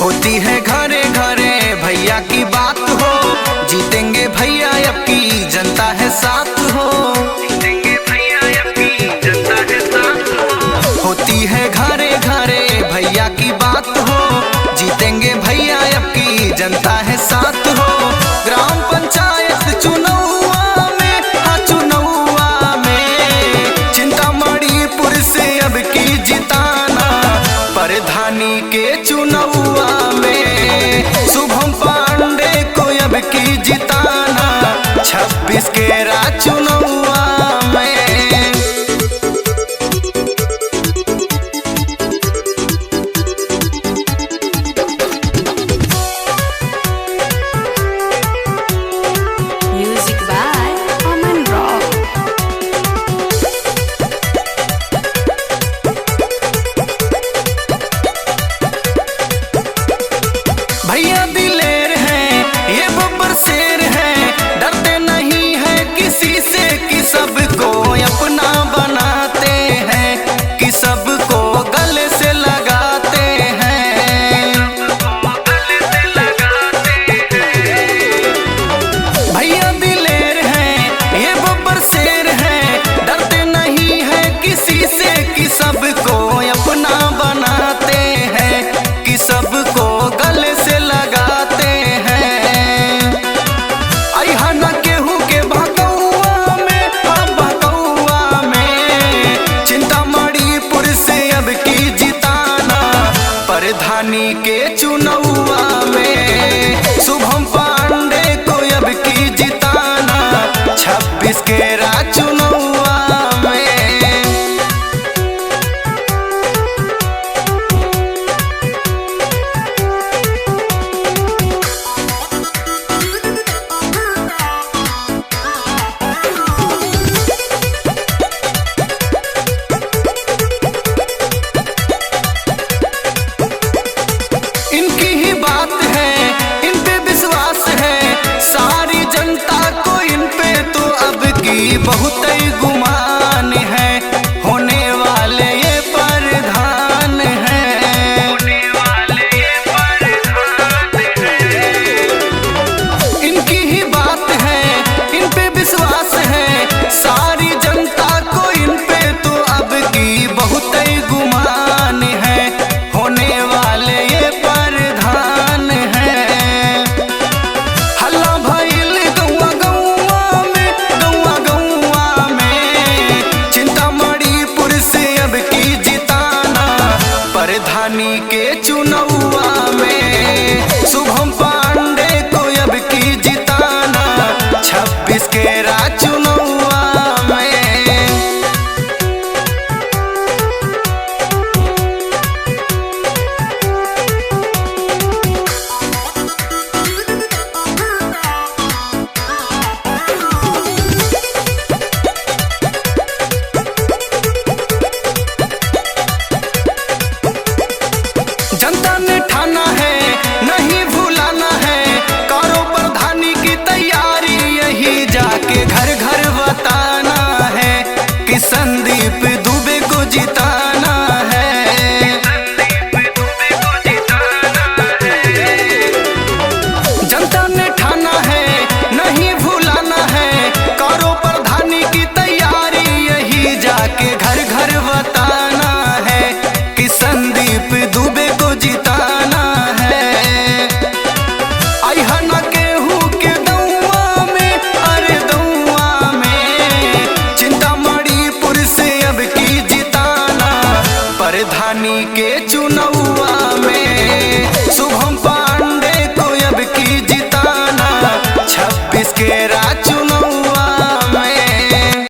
होती है घरे घरे भैया की बात हो, जीतेंगे भैया अब की जनता है साथ हो। जीतेंगे भैया अब की जनता है साथ हो। होती है घरे घरे भैया की बात हो, जीतेंगे भैया अब की जनता है साथ हो। ग्राम पंचायत चुनाव में, हाँ चुनाव में चिंतामणिपुर से अब की जिताना, प्रधानी के चुनाव में शुभम पांडे को अब की जिताना, 26 के चुनाव में। Music by Aman Rock. भैया दिलेर हैं, ये बब्बर शेर हैं, डरते नहीं है किसी से कि सबको अपना बनाते हैं, कि सबको गले से लगाते हैं। भैया दिलेर हैं, ये बब्बर शेर हैं, डरते नहीं है किसी से कि सबको अपना बनाते हैं, कि सबको गले से लगाते हैं। अहा न केहू के भगौआ में, हाँ भगौआ में चिंतामणिपुर से अब की जिताना, प्रधानी के चुनाव में शुभम पांडे को अब की जिताना, 26 के चुनाव में। इनकी ही बात है, इन पे विश्वास है, सारी जनता को इन पे तो अब की बहुत ही गुमान है, होने वाले ये प्रधान हैं। होने वाले ये प्रधान हैं। इनकी ही बात है, इन पे विश्वास है, सारी जनता को इन पे तो अब की बहुत ही गुमान है, होने वाले ये प्रधान हैं। हल्ला भइल गौआ गौआ में, गौआ गौआ में चिंतामणिपुर से अब की जिताना, प्रधानी के चुनाव में शुभम पांडे को अब की जिताना, 26 के चुनाव में। जनता ने ठाना है, नहीं भूलाना है, करो प्रधानी की तैयारी, यही जाके घर घर बताना है कि संदीप दुबे को जिताना है। जनता ने ठाना है, नहीं भूलाना है, करो प्रधानी की तैयारी, यही जाके घर घर बताना है कि संदीप दुबे को जिताना है। अहा न केहू के दौआ में, अरे दौआ में चिंतामणिपुर से अब की जिताना, प्रधानी के चुनाव